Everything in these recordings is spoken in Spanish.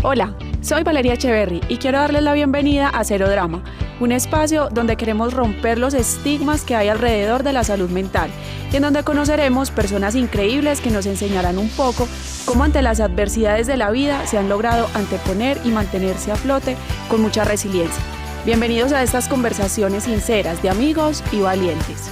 Hola, soy Valeria Echeverry y quiero darles la bienvenida a Cero Drama, un espacio donde queremos romper los estigmas que hay alrededor de la salud mental y en donde conoceremos personas increíbles que nos enseñarán un poco cómo ante las adversidades de la vida se han logrado anteponer y mantenerse a flote con mucha resiliencia. Bienvenidos a estas conversaciones sinceras de amigos y valientes.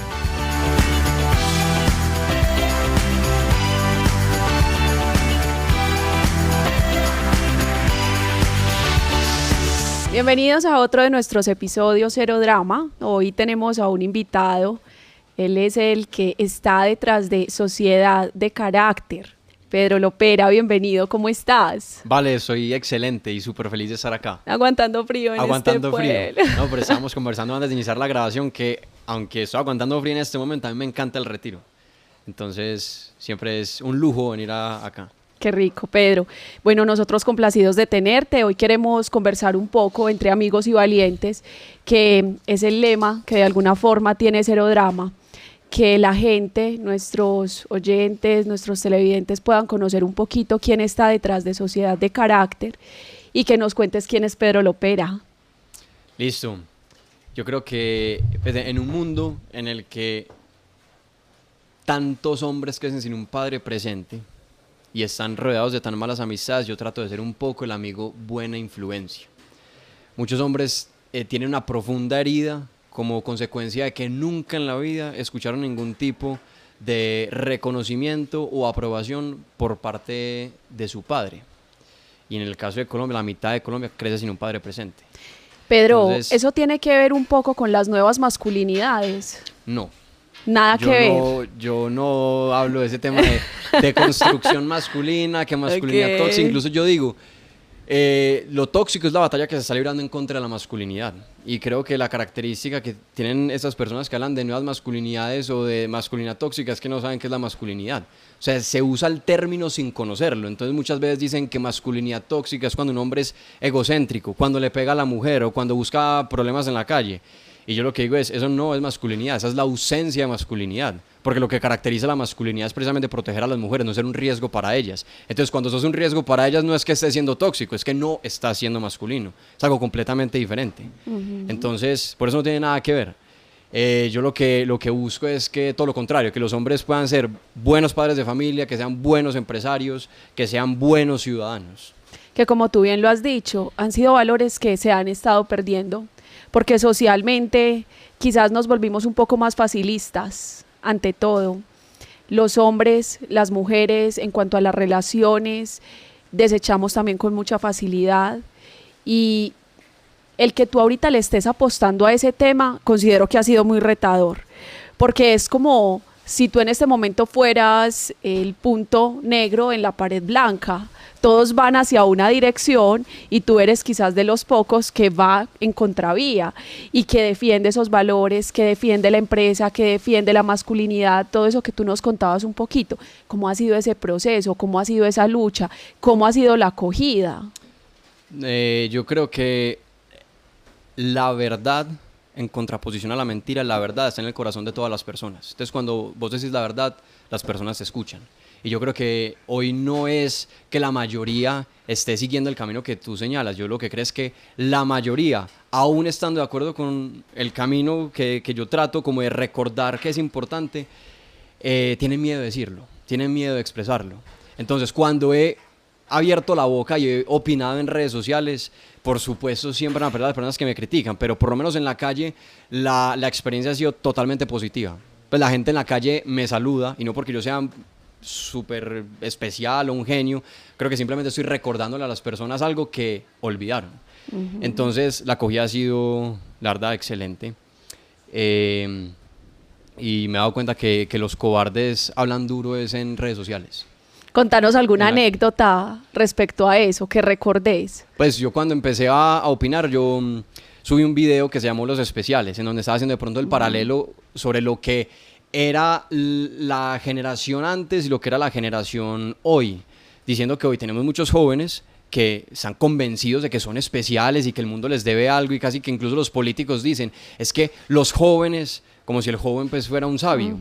Bienvenidos a otro de nuestros episodios Cero Drama. Hoy tenemos a un invitado. Él es el que está detrás de Sociedad de Carácter. Pedro Lopera, bienvenido. ¿Cómo estás? Vale, soy excelente y súper feliz de estar acá. Aguantando frío en Aguantando este frío. pueblo. No, pero estábamos conversando antes de iniciar la grabación que, aunque estoy aguantando frío en este momento, a mí me encanta el retiro. Entonces, siempre es un lujo venir acá. Qué rico, Pedro. Bueno, nosotros complacidos de tenerte. Hoy queremos conversar un poco entre amigos y valientes, que es el lema que de alguna forma tiene Cero Drama, que la gente, nuestros oyentes, nuestros televidentes puedan conocer un poquito quién está detrás de Sociedad de Carácter y que nos cuentes quién es Pedro Lopera. Listo. Yo creo que en un mundo en el que tantos hombres crecen sin un padre presente y están rodeados de tan malas amistades, yo trato de ser un poco el amigo buena influencia. Muchos hombres tienen una profunda herida como consecuencia de que nunca en la vida escucharon ningún tipo de reconocimiento o aprobación por parte de su padre. Y en el caso de Colombia, la mitad de Colombia crece sin un padre presente. Pedro, Entonces, ¿eso tiene que ver un poco con las nuevas masculinidades? No. Nada que ver. Yo no hablo de ese tema de construcción masculina, que masculinidad tóxica. Incluso yo digo, lo tóxico es la batalla que se está librando en contra de la masculinidad. Y creo que la característica que tienen esas personas que hablan de nuevas masculinidades o de masculinidad tóxica es que no saben qué es la masculinidad. O sea, se usa el término sin conocerlo. Entonces muchas veces dicen que masculinidad tóxica es cuando un hombre es egocéntrico, cuando le pega a la mujer o cuando busca problemas en la calle. Y yo lo que digo es, eso no es masculinidad, esa es la ausencia de masculinidad. Porque lo que caracteriza la masculinidad es precisamente proteger a las mujeres, no ser un riesgo para ellas. Entonces, cuando sos un riesgo para ellas, no es que esté siendo tóxico, es que no está siendo masculino. Es algo completamente diferente. Entonces, por eso no tiene nada que ver. Yo lo que busco es que todo lo contrario, que los hombres puedan ser buenos padres de familia, que sean buenos empresarios, que sean buenos ciudadanos. Que como tú bien lo has dicho, han sido valores que se han estado perdiendo, porque socialmente quizás nos volvimos un poco más facilistas ante todo. Los hombres, las mujeres, en cuanto a las relaciones, desechamos también con mucha facilidad. Y el que tú ahorita le estés apostando a ese tema, considero que ha sido muy retador, porque es como si tú en este momento fueras el punto negro en la pared blanca. Todos van hacia una dirección y tú eres quizás de los pocos que va en contravía y que defiende esos valores, que defiende la empresa, que defiende la masculinidad, todo eso que tú nos contabas un poquito. ¿Cómo ha sido ese proceso? ¿Cómo ha sido esa lucha? ¿Cómo ha sido la acogida? Yo creo que la verdad, en contraposición a la mentira, la verdad está en el corazón de todas las personas. Entonces, cuando vos decís la verdad, las personas te escuchan. Y yo creo que hoy no es que la mayoría esté siguiendo el camino que tú señalas. Yo lo que creo es que la mayoría, aún estando de acuerdo con el camino que yo trato como de recordar que es importante, tienen miedo de decirlo, tienen miedo de expresarlo. Entonces, cuando he abierto la boca y he opinado en redes sociales, por supuesto siempre van a haber las personas que me critican, pero por lo menos en la calle la experiencia ha sido totalmente positiva. Pues la gente en la calle me saluda, y no porque yo sea súper especial o un genio, creo que simplemente estoy recordándole a las personas algo que olvidaron. Entonces la acogida ha sido, la verdad, excelente. Y me he dado cuenta que los cobardes hablan duro es en redes sociales. Contanos alguna anécdota respecto a eso, que recordés. Pues yo cuando empecé a opinar, yo subí un video que se llamó Los Especiales, en donde estaba haciendo de pronto el paralelo sobre lo que era la generación antes y lo que era la generación hoy, diciendo que hoy tenemos muchos jóvenes que están convencidos de que son especiales y que el mundo les debe algo, y casi que incluso los políticos dicen, es que los jóvenes, como si el joven pues fuera un sabio.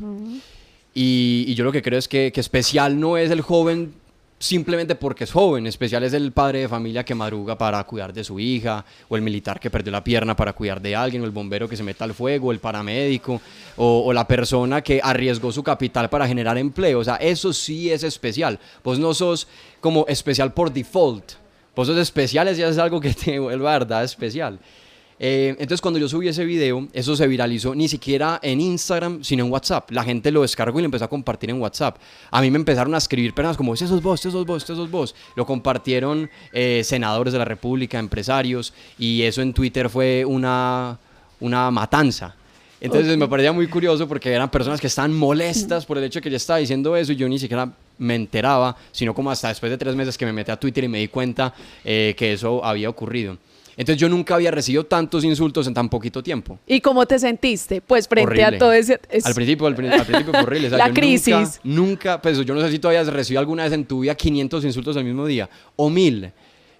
Y yo lo que creo es que especial no es el joven simplemente porque es joven. Especial es el padre de familia que madruga para cuidar de su hija, o el militar que perdió la pierna para cuidar de alguien, o el bombero que se mete al fuego, o el paramédico, o la persona que arriesgó su capital para generar empleo. O sea, eso sí es especial. Vos no sos como especial por default. Vos sos especial, ya es algo que te vuelve, verdad, especial. Entonces cuando yo subí ese video, eso se viralizó ni siquiera en Instagram, sino en WhatsApp. La gente lo descargó y lo empezó a compartir en WhatsApp. A mí me empezaron a escribir personas como, ese sos vos, ese sos vos, ese sos vos. Lo compartieron senadores de la República, empresarios, y eso en Twitter fue una matanza. Entonces me parecía muy curioso porque eran personas que estaban molestas por el hecho de que yo estaba diciendo eso y yo ni siquiera me enteraba, sino como hasta después de 3 meses que me metí a Twitter y me di cuenta que eso había ocurrido. Entonces yo nunca había recibido tantos insultos en tan poquito tiempo. ¿Y cómo te sentiste? Pues frente horrible. A todo ese... Al principio fue horrible. O sea, la yo crisis. Nunca, pues yo no sé si tú hayas recibido alguna vez en tu vida 500 insultos el mismo día, o 1000.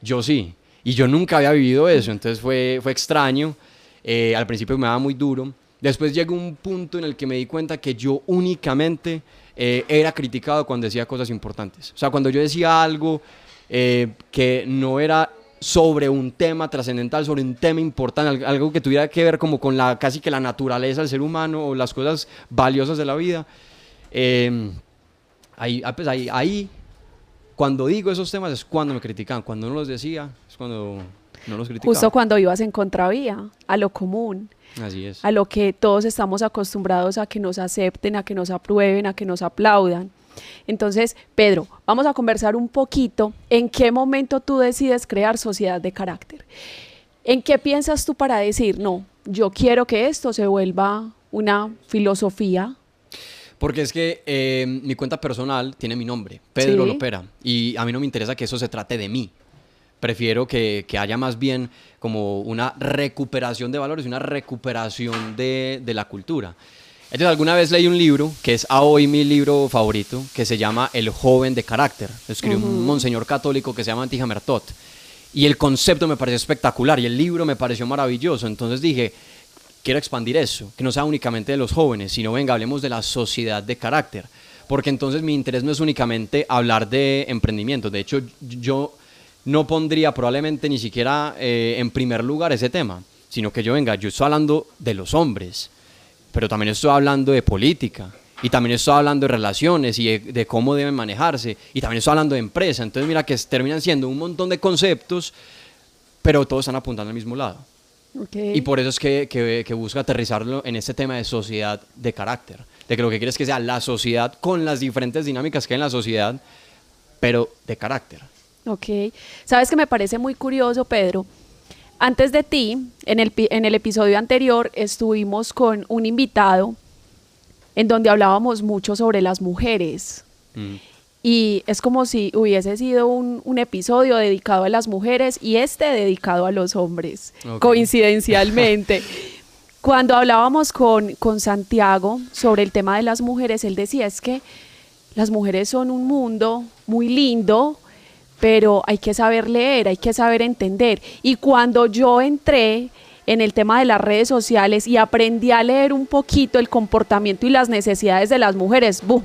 Yo sí. Y yo nunca había vivido eso, entonces fue extraño. Al principio me daba muy duro. Después llegó un punto en el que me di cuenta que yo únicamente era criticado cuando decía cosas importantes. O sea, cuando yo decía algo que no era sobre un tema trascendental, sobre un tema importante, algo que tuviera que ver como con casi que la naturaleza del ser humano o las cosas valiosas de la vida, ahí cuando digo esos temas es cuando me criticaban. Cuando no los decía es cuando no los criticaba. Justo cuando ibas en contravía a lo común. Así es. A lo que todos estamos acostumbrados a que nos acepten, a que nos aprueben, a que nos aplaudan. Entonces, Pedro, vamos a conversar un poquito. ¿En qué momento tú decides crear Sociedad de Carácter? ¿En qué piensas tú para decir, no, yo quiero que esto se vuelva una filosofía? Porque es que mi cuenta personal tiene mi nombre, Pedro ¿Sí? Lopera, y a mí no me interesa que eso se trate de mí. Prefiero que haya más bien como una recuperación de valores, una recuperación de la cultura. Entonces alguna vez leí un libro, que es a hoy mi libro favorito, que se llama El joven de carácter. Lo escribió un monseñor católico que se llama Antijamertot. Y el concepto me pareció espectacular y el libro me pareció maravilloso. Entonces dije, quiero expandir eso, que no sea únicamente de los jóvenes, sino venga, hablemos de la sociedad de carácter. Porque entonces mi interés no es únicamente hablar de emprendimiento. De hecho, yo no pondría probablemente ni siquiera en primer lugar ese tema, sino que yo estoy hablando de los hombres, pero también estoy hablando de política, y también estoy hablando de relaciones y de cómo deben manejarse, y también estoy hablando de empresa. Entonces mira que terminan siendo un montón de conceptos, pero todos están apuntando al mismo lado. Okay. Y por eso es que busco aterrizarlo en este tema de sociedad de carácter, de que lo que quiere es que sea la sociedad con las diferentes dinámicas que hay en la sociedad, pero de carácter. Ok. Sabes que me parece muy curioso, Pedro. Antes de ti, en el episodio anterior, estuvimos con un invitado en donde hablábamos mucho sobre las mujeres. Y es como si hubiese sido un episodio dedicado a las mujeres y dedicado a los hombres, okay, coincidencialmente. Cuando hablábamos con Santiago sobre el tema de las mujeres, él decía, es que las mujeres son un mundo muy lindo, pero hay que saber leer, hay que saber entender. Y cuando yo entré en el tema de las redes sociales y aprendí a leer un poquito el comportamiento y las necesidades de las mujeres, ¡boom!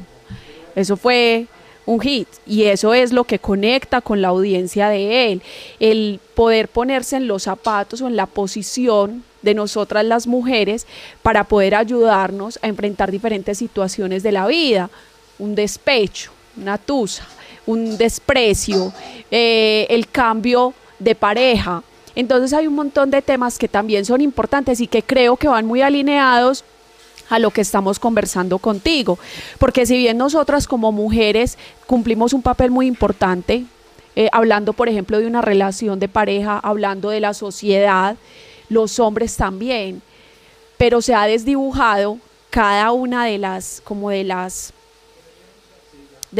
Eso fue un hit, y eso es lo que conecta con la audiencia de él, el poder ponerse en los zapatos o en la posición de nosotras las mujeres para poder ayudarnos a enfrentar diferentes situaciones de la vida, un despecho, una tusa, un desprecio, el cambio de pareja. Entonces hay un montón de temas que también son importantes y que creo que van muy alineados a lo que estamos conversando contigo, porque si bien nosotras como mujeres cumplimos un papel muy importante, hablando por ejemplo de una relación de pareja, hablando de la sociedad, los hombres también, pero se ha desdibujado cada una de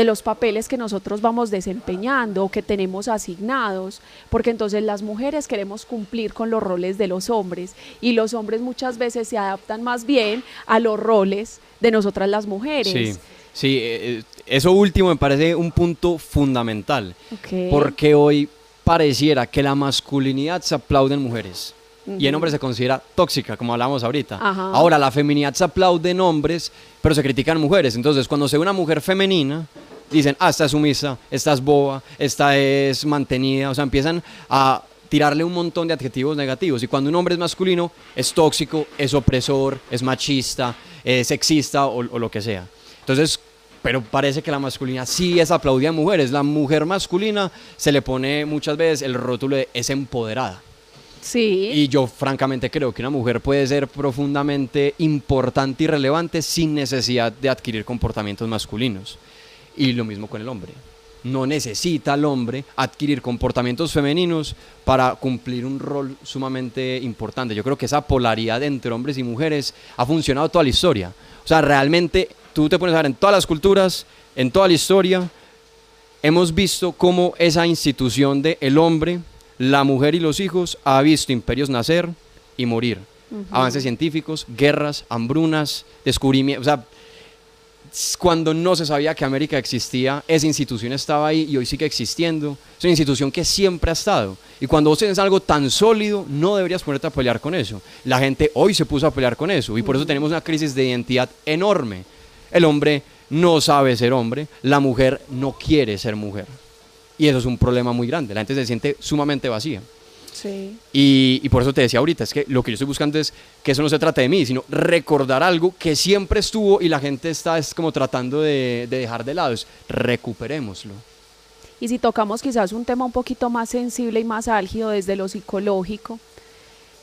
los papeles que nosotros vamos desempeñando o que tenemos asignados, porque entonces las mujeres queremos cumplir con los roles de los hombres y los hombres muchas veces se adaptan más bien a los roles de nosotras las mujeres. Sí, eso último me parece un punto fundamental, okay, porque hoy pareciera que la masculinidad se aplaude en mujeres. Y en hombres se considera tóxica, como hablamos ahorita. Ajá. Ahora, la feminidad se aplaude en hombres, pero se critican mujeres. Entonces, cuando se ve una mujer femenina, dicen, esta es sumisa, esta es boba, esta es mantenida, o sea, empiezan a tirarle un montón de adjetivos negativos. Y cuando un hombre es masculino, es tóxico, es opresor, es machista, es sexista o lo que sea. Entonces, pero parece que la masculinidad sí es aplaudida en mujeres. La mujer masculina se le pone muchas veces el rótulo de es empoderada. Sí. Y yo francamente creo que una mujer puede ser profundamente importante y relevante sin necesidad de adquirir comportamientos masculinos. Y lo mismo con el hombre. No necesita el hombre adquirir comportamientos femeninos para cumplir un rol sumamente importante. Yo creo que esa polaridad entre hombres y mujeres ha funcionado toda la historia. O sea, realmente tú te pones a ver en todas las culturas, en toda la historia, hemos visto cómo esa institución de el hombre, la mujer y los hijos ha visto imperios nacer y morir. Avances científicos, guerras, hambrunas, descubrimientos. O sea, cuando no se sabía que América existía, esa institución estaba ahí y hoy sigue existiendo. Es una institución que siempre ha estado. Y cuando vos tenés algo tan sólido, no deberías ponerte a pelear con eso. La gente hoy se puso a pelear con eso y por eso tenemos una crisis de identidad enorme. El hombre no sabe ser hombre, la mujer no quiere ser mujer. Y eso es un problema muy grande. La gente se siente sumamente vacía. Sí. Y por eso te decía ahorita, es que lo que yo estoy buscando es que eso no se trate de mí, sino recordar algo que siempre estuvo y la gente está es como tratando de dejar de lado. Es recuperémoslo. Y si tocamos quizás un tema un poquito más sensible y más álgido desde lo psicológico,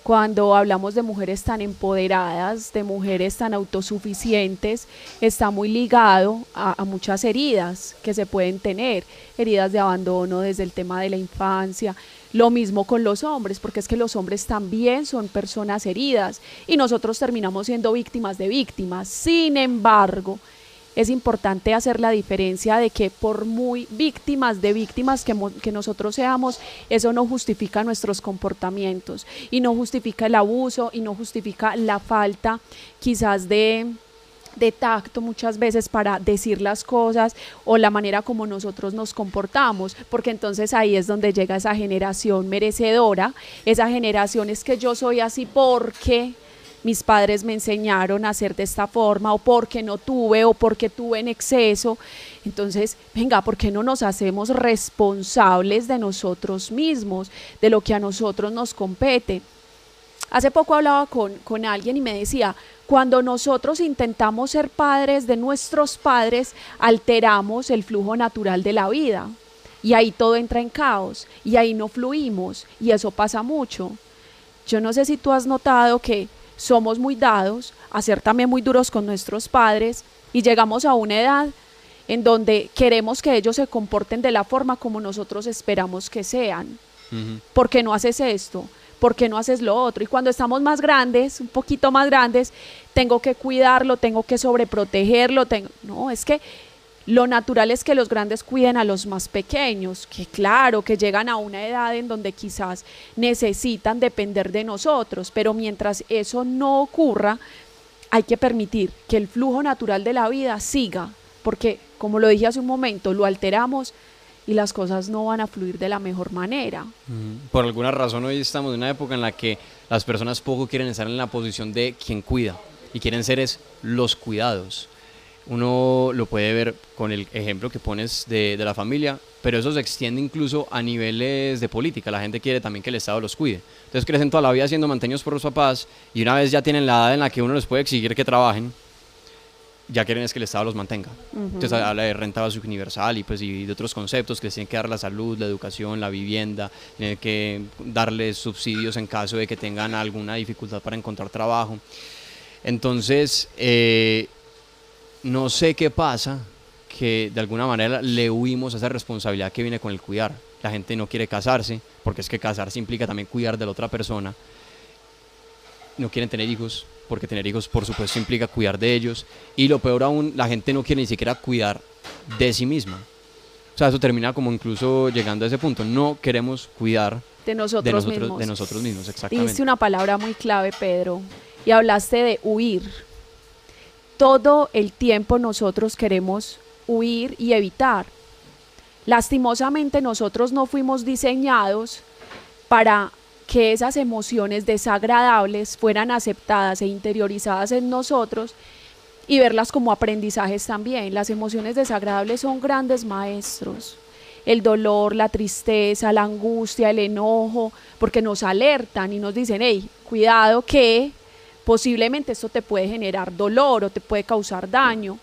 cuando hablamos de mujeres tan empoderadas, de mujeres tan autosuficientes, está muy ligado a muchas heridas que se pueden tener, heridas de abandono desde el tema de la infancia, lo mismo con los hombres, porque es que los hombres también son personas heridas y nosotros terminamos siendo víctimas de víctimas. Sin embargo, es importante hacer la diferencia de que por muy víctimas de víctimas que nosotros seamos, eso no justifica nuestros comportamientos y no justifica el abuso y no justifica la falta quizás de tacto muchas veces para decir las cosas o la manera como nosotros nos comportamos, porque entonces ahí es donde llega esa generación merecedora, esa generación es que yo soy así porque mis padres me enseñaron a hacer de esta forma o porque no tuve o porque tuve en exceso. Entonces, venga, ¿por qué no nos hacemos responsables de nosotros mismos, de lo que a nosotros nos compete? Hace poco hablaba con alguien y me decía, cuando nosotros intentamos ser padres de nuestros padres, alteramos el flujo natural de la vida y ahí todo entra en caos y ahí no fluimos y eso pasa mucho. Yo no sé si tú has notado que somos muy dados a ser también muy duros con nuestros padres y llegamos a una edad en donde queremos que ellos se comporten de la forma como nosotros esperamos que sean. ¿Por qué no haces esto? ¿Por qué no haces lo otro? Y cuando estamos más grandes, un poquito más grandes, tengo que cuidarlo, tengo que sobreprotegerlo. No, es que lo natural es que los grandes cuiden a los más pequeños, que claro, que llegan a una edad en donde quizás necesitan depender de nosotros, pero mientras eso no ocurra, hay que permitir que el flujo natural de la vida siga, porque como lo dije hace un momento, lo alteramos y las cosas no van a fluir de la mejor manera. Por alguna razón hoy estamos en una época en la que las personas poco quieren estar en la posición de quien cuida y quieren ser los cuidados. Uno lo puede ver con el ejemplo que pones de la familia, pero eso se extiende incluso a niveles de política. La gente quiere también que el Estado los cuide. Entonces crecen toda la vida siendo mantenidos por los papás y una vez ya tienen la edad en la que uno les puede exigir que trabajen, ya quieren es que el Estado los mantenga. Entonces habla de renta básica universal y de otros conceptos que les tienen que dar la salud, la educación, la vivienda, tienen que darles subsidios en caso de que tengan alguna dificultad para encontrar trabajo. Entonces, no sé qué pasa, que de alguna manera le huimos a esa responsabilidad que viene con el cuidar. La gente no quiere casarse, porque es que casarse implica también cuidar de la otra persona. No quieren tener hijos, porque tener hijos por supuesto implica cuidar de ellos. Y lo peor aún, la gente no quiere ni siquiera cuidar de sí misma. O sea, eso termina como incluso llegando a ese punto. No queremos cuidar de nosotros mismos, exactamente. Dijiste una palabra muy clave, Pedro, y hablaste de huir. Todo el tiempo nosotros queremos huir y evitar. Lastimosamente nosotros no fuimos diseñados para que esas emociones desagradables fueran aceptadas e interiorizadas en nosotros y verlas como aprendizajes también. Las emociones desagradables son grandes maestros. El dolor, la tristeza, la angustia, el enojo, porque nos alertan y nos dicen, hey, cuidado que posiblemente esto te puede generar dolor o te puede causar daño.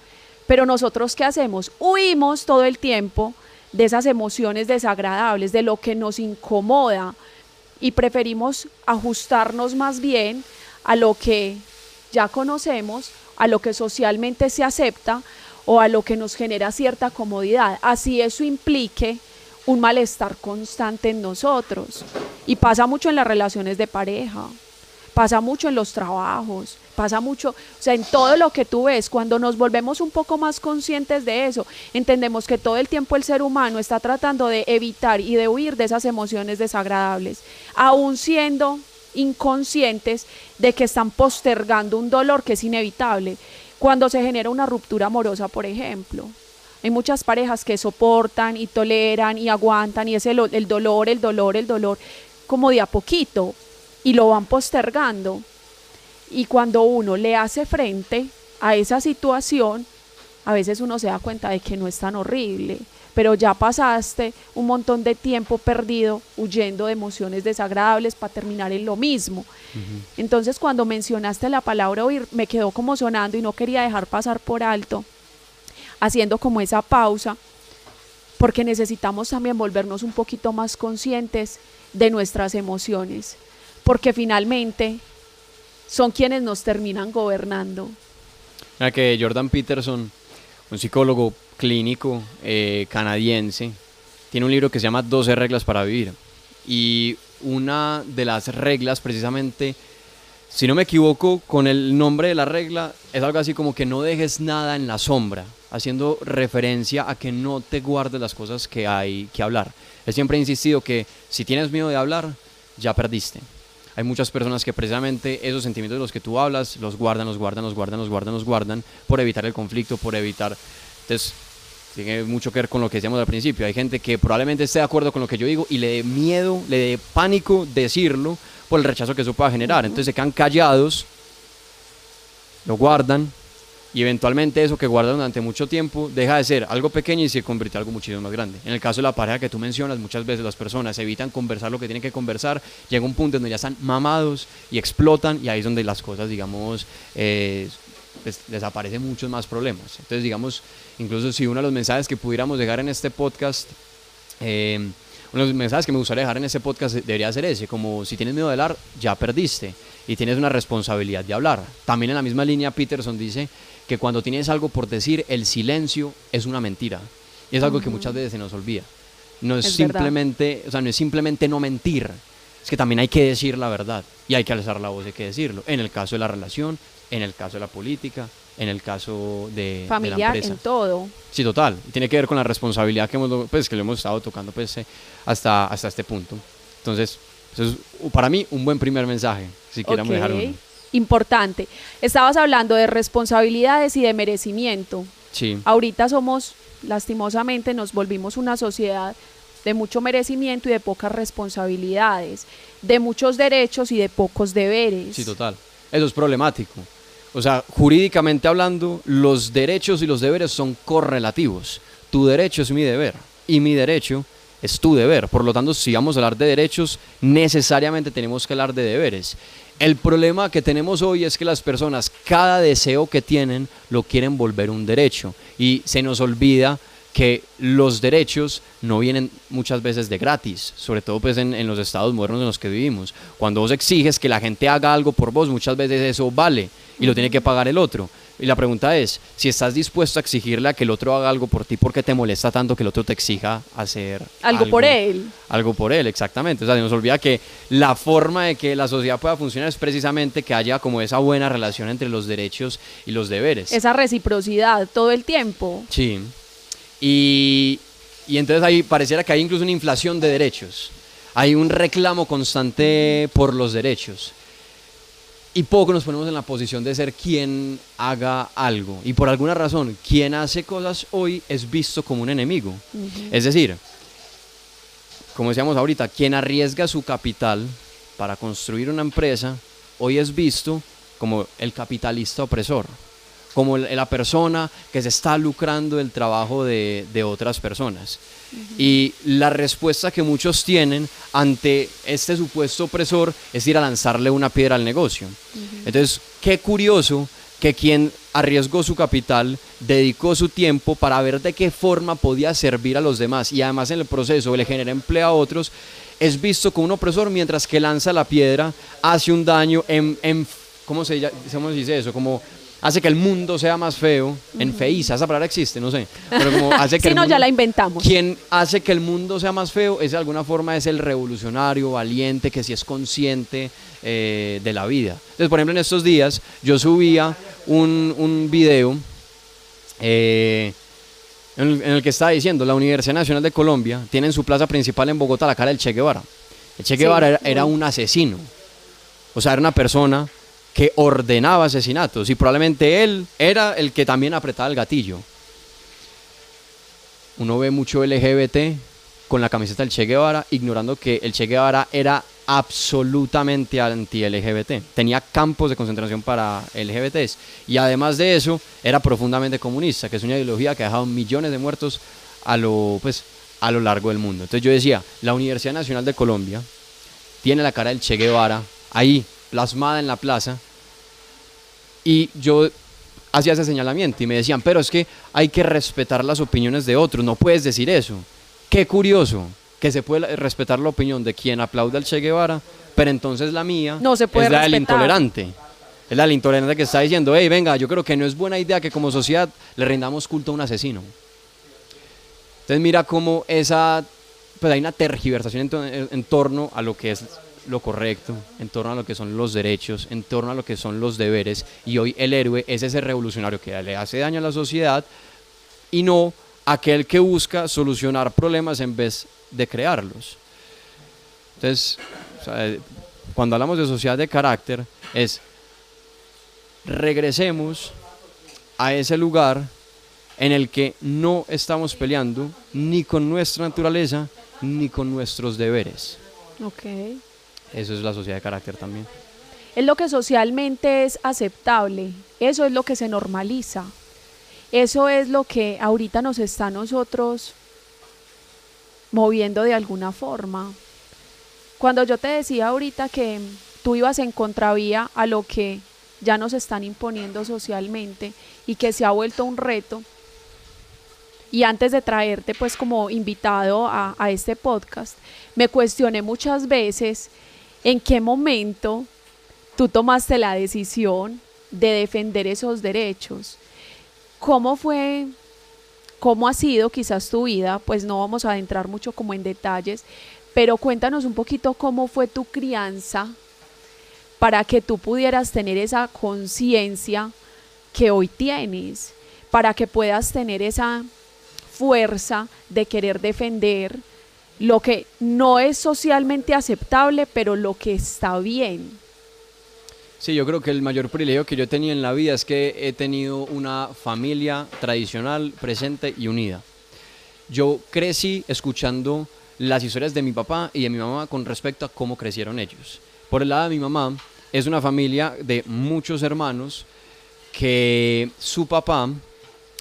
Pero nosotros, ¿qué hacemos? Huimos todo el tiempo de esas emociones desagradables, de lo que nos incomoda, y preferimos ajustarnos más bien a lo que ya conocemos, a lo que socialmente se acepta o a lo que nos genera cierta comodidad. Así eso implique un malestar constante en nosotros. Y pasa mucho en las relaciones de pareja, pasa mucho en los trabajos, pasa mucho, o sea, en todo lo que tú ves. Cuando nos volvemos un poco más conscientes de eso, entendemos que todo el tiempo el ser humano está tratando de evitar y de huir de esas emociones desagradables, aún siendo inconscientes de que están postergando un dolor que es inevitable. Cuando se genera una ruptura amorosa, por ejemplo, hay muchas parejas que soportan y toleran y aguantan, y es el dolor, como de a poquito, y lo van postergando. Y cuando uno le hace frente a esa situación, a veces uno se da cuenta de que no es tan horrible, pero ya pasaste un montón de tiempo perdido huyendo de emociones desagradables para terminar en lo mismo. Entonces, cuando mencionaste la palabra huir, me quedó como sonando y no quería dejar pasar por alto, haciendo como esa pausa, porque necesitamos también volvernos un poquito más conscientes de nuestras emociones, porque finalmente son quienes nos terminan gobernando. Mira que Jordan Peterson, un psicólogo clínico canadiense, tiene un libro que se llama 12 reglas para vivir, y una de las reglas, precisamente, si no me equivoco con el nombre de la regla, es algo así como que no dejes nada en la sombra, haciendo referencia a que no te guardes las cosas que hay que hablar. Él siempre ha insistido que si tienes miedo de hablar, ya perdiste. Hay muchas personas que precisamente esos sentimientos de los que tú hablas los guardan por evitar el conflicto, por evitar... Entonces, tiene mucho que ver con lo que decíamos al principio. Hay gente que probablemente esté de acuerdo con lo que yo digo y le dé miedo, le dé pánico decirlo por el rechazo que eso pueda generar. Entonces se quedan callados, lo guardan, y eventualmente eso que guardan durante mucho tiempo deja de ser algo pequeño y se convierte en algo muchísimo más grande. En el caso de la pareja que tú mencionas, muchas veces las personas evitan conversar lo que tienen que conversar, llega un punto donde ya están mamados y explotan, y ahí es donde las cosas, digamos, desaparecen muchos más problemas. Entonces, digamos, incluso si uno de los mensajes que pudiéramos dejar en este podcast, uno de los mensajes que me gustaría dejar en este podcast debería ser ese, como si tienes miedo de hablar, ya perdiste y tienes una responsabilidad de hablar. También en la misma línea Peterson dice que cuando tienes algo por decir, el silencio es una mentira, y es algo que muchas veces se nos olvida. No es simplemente, o sea, no es simplemente no mentir, es que también hay que decir la verdad y hay que alzar la voz, hay que decirlo, en el caso de la relación, en el caso de la política, en el caso de familiar, de la empresa. en todo. Sí, total. Tiene que ver con la responsabilidad que lo hemos estado tocando hasta este punto. Entonces, eso es para mí un buen primer mensaje, si quieramos dejar uno. Importante. Estabas hablando de responsabilidades y de merecimiento. Sí. Ahorita lastimosamente, nos volvimos una sociedad de mucho merecimiento y de pocas responsabilidades, de muchos derechos y de pocos deberes. Sí, total. Eso es problemático. O sea, jurídicamente hablando, los derechos y los deberes son correlativos. Tu derecho es mi deber y mi derecho es tu deber. Por lo tanto, si vamos a hablar de derechos, necesariamente tenemos que hablar de deberes. El problema que tenemos hoy es que las personas, cada deseo que tienen, lo quieren volver un derecho, y se nos olvida que los derechos no vienen muchas veces de gratis, sobre todo pues en los estados modernos en los que vivimos. Cuando vos exiges que la gente haga algo por vos, muchas veces eso vale y lo tiene que pagar el otro. Y la pregunta es, si estás dispuesto a exigirle a que el otro haga algo por ti, ¿por qué te molesta tanto que el otro te exija hacer algo por él? Algo por él, exactamente. O sea, se nos olvida que la forma de que la sociedad pueda funcionar es precisamente que haya como esa buena relación entre los derechos y los deberes. Esa reciprocidad todo el tiempo. Sí. Y entonces ahí pareciera que hay incluso una inflación de derechos. Hay un reclamo constante por los derechos. Y poco nos ponemos en la posición de ser quien haga algo. Y por alguna razón, quien hace cosas hoy es visto como un enemigo. Es decir, como decíamos ahorita, quien arriesga su capital para construir una empresa, hoy es visto como el capitalista opresor, como la persona que se está lucrando del trabajo de otras personas. Y la respuesta que muchos tienen ante este supuesto opresor es ir a lanzarle una piedra al negocio. Entonces, qué curioso que quien arriesgó su capital, dedicó su tiempo para ver de qué forma podía servir a los demás y además en el proceso le genera empleo a otros, es visto como un opresor, mientras que lanza la piedra, hace un daño ¿cómo se dice eso? Como hace que el mundo sea más feo, enfeiza, esa palabra existe, no sé, pero como hace que sí, no, ya la inventamos. Quien hace que el mundo sea más feo es de alguna forma es el revolucionario, valiente, que sí es consciente de la vida. Entonces, por ejemplo, en estos días yo subía un video en el que estaba diciendo, la Universidad Nacional de Colombia tiene en su plaza principal en Bogotá la cara del Che Guevara. El Che Guevara era un asesino, o sea, era una persona que ordenaba asesinatos y probablemente él era el que también apretaba el gatillo. Uno ve mucho LGBT con la camiseta del Che Guevara, ignorando que el Che Guevara era absolutamente anti-LGBT. Tenía campos de concentración para LGBTs y además de eso era profundamente comunista, que es una ideología que ha dejado millones de muertos a lo largo del mundo. Entonces yo decía, la Universidad Nacional de Colombia tiene la cara del Che Guevara ahí, plasmada en la plaza, y yo hacía ese señalamiento y me decían, pero es que hay que respetar las opiniones de otros, no puedes decir eso. Qué curioso que se puede respetar la opinión de quien aplaude al Che Guevara, pero entonces la mía no se puede es la respetar. del intolerante. Es la del intolerante que está diciendo, hey, venga, yo creo que no es buena idea que como sociedad le rindamos culto a un asesino. Entonces mira cómo pues hay una tergiversación en torno a lo que es lo correcto, en torno a lo que son los derechos, en torno a lo que son los deberes, y hoy el héroe es ese revolucionario que le hace daño a la sociedad y no aquel que busca solucionar problemas en vez de crearlos. Entonces, o sea, cuando hablamos de sociedad de carácter, regresemos a ese lugar en el que no estamos peleando ni con nuestra naturaleza ni con nuestros deberes. Okay. Eso es la sociedad de carácter también. Es lo que socialmente es aceptable, eso es lo que se normaliza, eso es lo que ahorita nos está nosotros moviendo de alguna forma. Cuando yo te decía ahorita que tú ibas en contravía a lo que ya nos están imponiendo socialmente y que se ha vuelto un reto, y antes de traerte pues como invitado a este podcast, me cuestioné muchas veces en qué momento tú tomaste la decisión de defender esos derechos. ¿Cómo fue, cómo ha sido quizás tu vida? Pues no vamos a adentrar mucho como en detalles, pero cuéntanos un poquito cómo fue tu crianza para que tú pudieras tener esa conciencia que hoy tienes, para que puedas tener esa fuerza de querer defender lo que no es socialmente aceptable, pero lo que está bien. Sí, yo creo que el mayor privilegio que yo he tenido en la vida es que he tenido una familia tradicional, presente y unida. Yo crecí escuchando las historias de mi papá y de mi mamá con respecto a cómo crecieron ellos. Por el lado de mi mamá, es una familia de muchos hermanos que su papá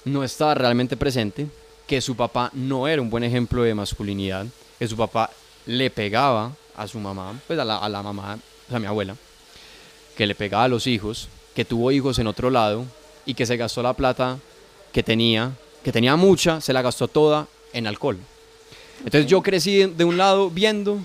no estaba realmente presente, que su papá no era un buen ejemplo de masculinidad, que su papá le pegaba a su mamá, pues a la mamá, o sea, a mi abuela, que le pegaba a los hijos, que tuvo hijos en otro lado y que se gastó la plata que tenía mucha, se la gastó toda en alcohol. Entonces yo crecí de un lado viendo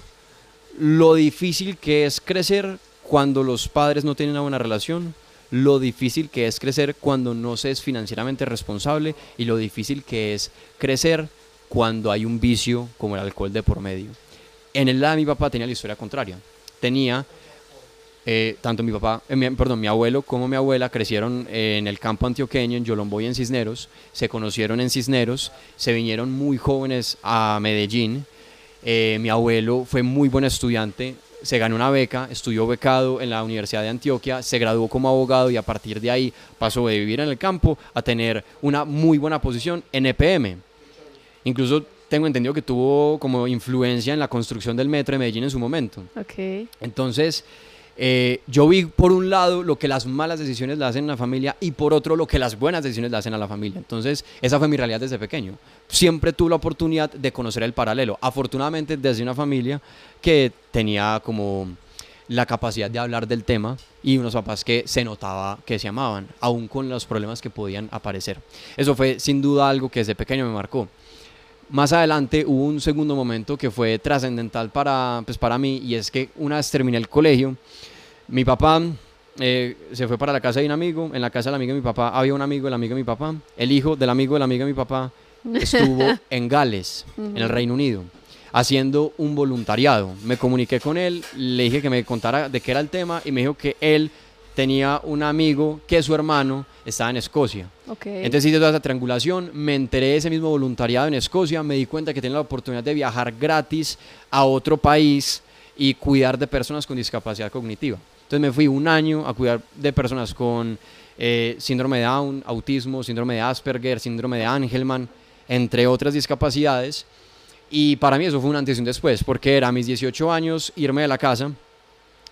lo difícil que es crecer cuando los padres no tienen una buena relación, lo difícil que es crecer cuando no se es financieramente responsable y lo difícil que es crecer cuando hay un vicio como el alcohol de por medio. En el lado de mi papá tenía la historia contraria. Tenía tanto mi abuelo como mi abuela crecieron en el campo antioqueño, en Yolombó y en Cisneros, se conocieron en Cisneros, se vinieron muy jóvenes a Medellín. Mi abuelo fue muy buen estudiante, se ganó una beca, estudió becado en la Universidad de Antioquia, se graduó como abogado y a partir de ahí pasó de vivir en el campo a tener una muy buena posición en EPM. Incluso tengo entendido que tuvo como influencia en la construcción del metro de Medellín en su momento. Okay. Entonces, yo vi por un lado lo que las malas decisiones le hacen a la familia y por otro lo que las buenas decisiones le hacen a la familia. Entonces esa fue mi realidad desde pequeño. Siempre tuve la oportunidad de conocer el paralelo. Afortunadamente desde una familia que tenía como la capacidad de hablar del tema y unos papás que se notaba que se amaban, aún con los problemas que podían aparecer. Eso fue sin duda algo que desde pequeño me marcó. Más adelante hubo un segundo momento que fue trascendental pues para mí, y es que una vez terminé el colegio, mi papá se fue para la casa de un amigo. En la casa del amigo de mi papá había un amigo, el amigo de mi papá. El hijo del amigo de mi papá estuvo en Gales, en el Reino Unido, haciendo un voluntariado. Me comuniqué con él, le dije que me contara de qué era el tema y me dijo que él tenía un amigo que su hermano estaba en Escocia. Okay. Entonces hice toda esa triangulación, me enteré de ese mismo voluntariado en Escocia, me di cuenta que tenía la oportunidad de viajar gratis a otro país y cuidar de personas con discapacidad cognitiva. Entonces me fui un año a cuidar de personas con síndrome de Down, autismo, síndrome de Asperger, síndrome de Angelman, entre otras discapacidades. Y para mí eso fue un antes y un después, porque era a mis 18 años irme de la casa,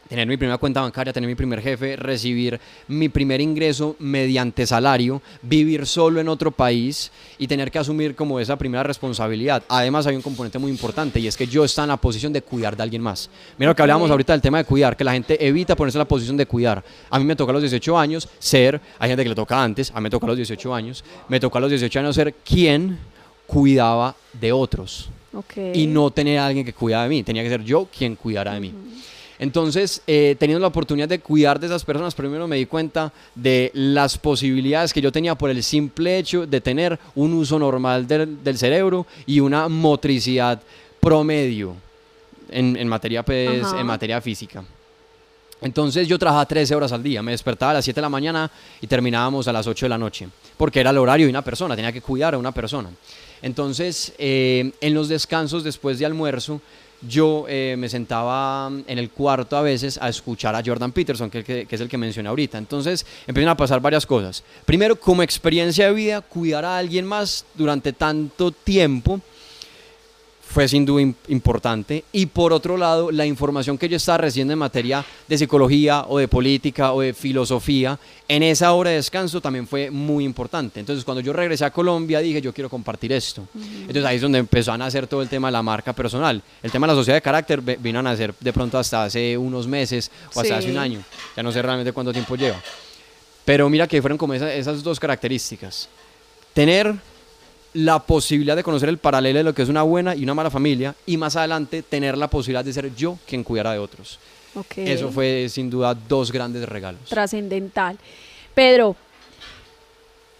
tener mi primera cuenta bancaria, tener mi primer jefe, recibir mi primer ingreso mediante salario, vivir solo en otro país y tener que asumir como esa primera responsabilidad. Además hay un componente muy importante y es que yo estaba en la posición de cuidar de alguien más. Mira lo que hablábamos ahorita del tema de cuidar, que la gente evita ponerse en la posición de cuidar. A mí me toca a los 18 años ser, hay gente que le toca antes, a mí me toca a los 18 años, me toca a los 18 años ser quien cuidaba de otros. Y no tener a alguien que cuidara de mí, tenía que ser yo quien cuidara de mí. Entonces, teniendo la oportunidad de cuidar de esas personas, primero me di cuenta de las posibilidades que yo tenía por el simple hecho de tener un uso normal del cerebro y una motricidad promedio en materia, pues, en materia física. Entonces yo trabajaba 13 horas al día, me despertaba a las 7 de la mañana y terminábamos a las 8 de la noche, porque era el horario de una persona, tenía que cuidar a una persona. Entonces, en los descansos después de almuerzo, yo me sentaba en el cuarto a veces a escuchar a Jordan Peterson, que es el que mencioné ahorita. Entonces empiezan a pasar varias cosas. Primero, como experiencia de vida, cuidar a alguien más durante tanto tiempo fue sin duda importante. Y por otro lado, la información que yo estaba recibiendo en materia de psicología o de política o de filosofía, en esa hora de descanso también fue muy importante. Entonces cuando yo regresé a Colombia dije, yo quiero compartir esto. Entonces ahí es donde empezó a nacer todo el tema de la marca personal. El tema de la sociedad de carácter vino a nacer de pronto hasta hace unos meses o hasta hace un año. Ya no sé realmente cuánto tiempo lleva. Pero mira que fueron como esas dos características. Tener la posibilidad de conocer el paralelo de lo que es una buena y una mala familia, y más adelante tener la posibilidad de ser yo quien cuidara de otros. Eso fue sin duda dos grandes regalos. Trascendental. Pedro,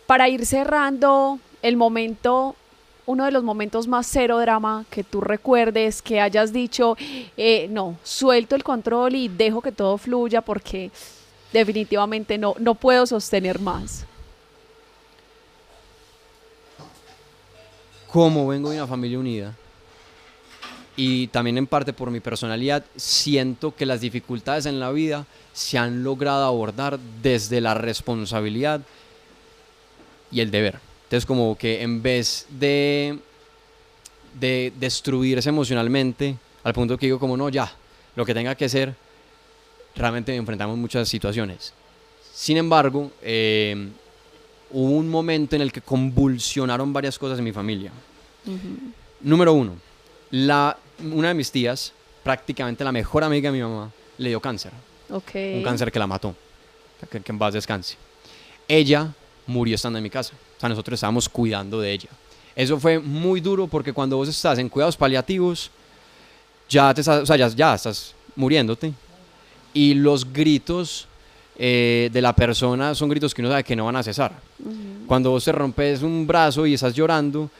para ir cerrando el momento, uno de los momentos más cero drama que tú recuerdes, que hayas dicho, no, suelto el control y dejo que todo fluya porque definitivamente no puedo sostener más. Como vengo de una familia unida y también en parte por mi personalidad, siento que las dificultades en la vida se han logrado abordar desde la responsabilidad y el deber. Entonces como que en vez de destruirse emocionalmente, al punto que digo como no, ya, lo que tenga que ser, realmente enfrentamos muchas situaciones. Sin embargo, hubo un momento en el que convulsionaron varias cosas en mi familia. Número uno, una de mis tías, prácticamente la mejor amiga de mi mamá, le dio cáncer. Un cáncer que la mató, que en paz descanse. Ella murió estando en mi casa, o sea, nosotros estábamos cuidando de ella. Eso fue muy duro porque cuando vos estás en cuidados paliativos, ya estás muriéndote y los gritos de la persona son gritos que uno sabe que no van a cesar. Cuando vos te rompes un brazo y estás llorando,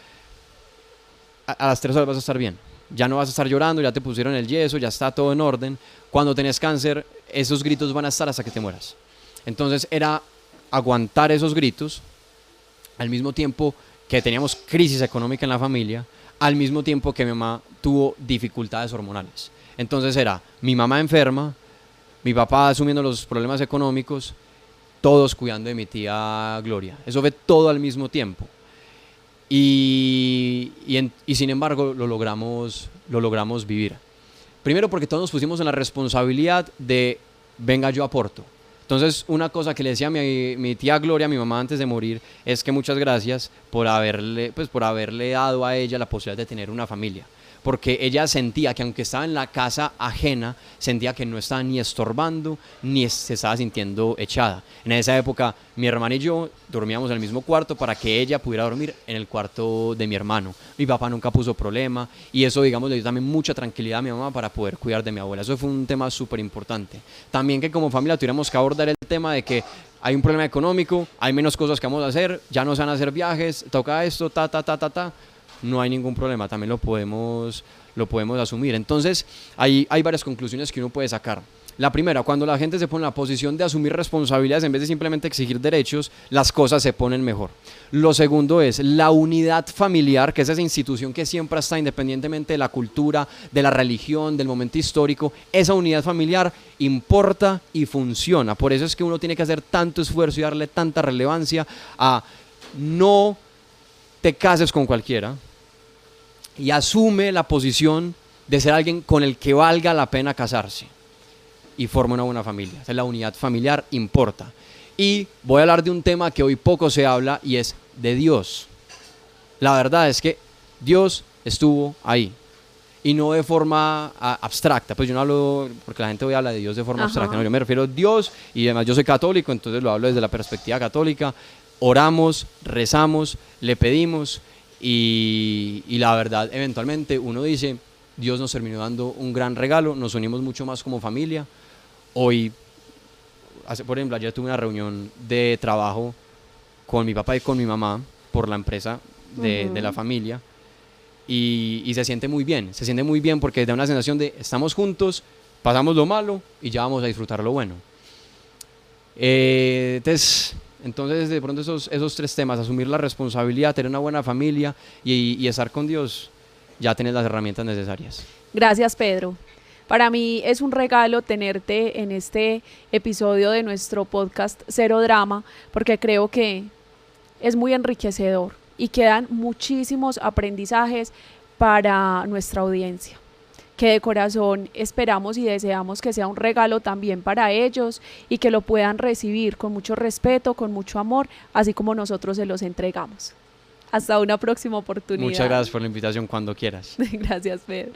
a las 3 horas vas a estar bien. Ya no vas a estar llorando, ya te pusieron el yeso, ya está todo en orden. Cuando tenés cáncer, esos gritos van a estar hasta que te mueras. Entonces era aguantar esos gritos, al mismo tiempo que teníamos crisis económica en la familia, al mismo tiempo que mi mamá tuvo dificultades hormonales. Entonces era mi mamá enferma, mi papá asumiendo los problemas económicos, todos cuidando de mi tía Gloria. Eso fue todo al mismo tiempo. Y sin embargo lo logramos vivir. Primero porque todos nos pusimos en la responsabilidad de venga, yo aporto. Entonces, una cosa que le decía a mi tía Gloria, a mi mamá antes de morir, es que muchas gracias por haberle dado a ella la posibilidad de tener una familia. Porque ella sentía que aunque estaba en la casa ajena, sentía que no estaba ni estorbando, ni se estaba sintiendo echada. En esa época, mi hermana y yo dormíamos en el mismo cuarto para que ella pudiera dormir en el cuarto de mi hermano. Mi papá nunca puso problema y eso, digamos, le dio también mucha tranquilidad a mi mamá para poder cuidar de mi abuela. Eso fue un tema súper importante. También que como familia tuviéramos que abordar el tema de que hay un problema económico, hay menos cosas que vamos a hacer, ya no se van a hacer viajes, toca esto, no hay ningún problema, también lo podemos asumir. Entonces, hay varias conclusiones que uno puede sacar. La primera, cuando la gente se pone en la posición de asumir responsabilidades en vez de simplemente exigir derechos, las cosas se ponen mejor. Lo segundo es la unidad familiar, que es esa institución que siempre está independientemente de la cultura, de la religión, del momento histórico. Esa unidad familiar importa y funciona. Por eso es que uno tiene que hacer tanto esfuerzo y darle tanta relevancia a no te cases con cualquiera, y asume la posición de ser alguien con el que valga la pena casarse y forma una buena familia. La unidad familiar importa. Y voy a hablar de un tema que hoy poco se habla y es de Dios. La verdad es que Dios estuvo ahí y no de forma abstracta. Pues yo no hablo, porque la gente hoy habla de Dios de forma abstracta, no, yo me refiero a Dios y además yo soy católico, entonces lo hablo desde la perspectiva católica. Oramos, rezamos, le pedimos y la verdad, eventualmente uno dice, Dios nos terminó dando un gran regalo, nos unimos mucho más como familia. Hoy, por ejemplo, ayer tuve una reunión de trabajo con mi papá y con mi mamá por la empresa de la familia y se siente muy bien porque da una sensación de estamos juntos, pasamos lo malo y ya vamos a disfrutar lo bueno. Entonces, de pronto esos tres temas, asumir la responsabilidad, tener una buena familia y estar con Dios, ya tienes las herramientas necesarias. Gracias, Pedro. Para mí es un regalo tenerte en este episodio de nuestro podcast Cero Drama, porque creo que es muy enriquecedor y quedan muchísimos aprendizajes para nuestra audiencia, que de corazón esperamos y deseamos que sea un regalo también para ellos y que lo puedan recibir con mucho respeto, con mucho amor, así como nosotros se los entregamos. Hasta una próxima oportunidad. Muchas gracias por la invitación, cuando quieras. Gracias, Pedro.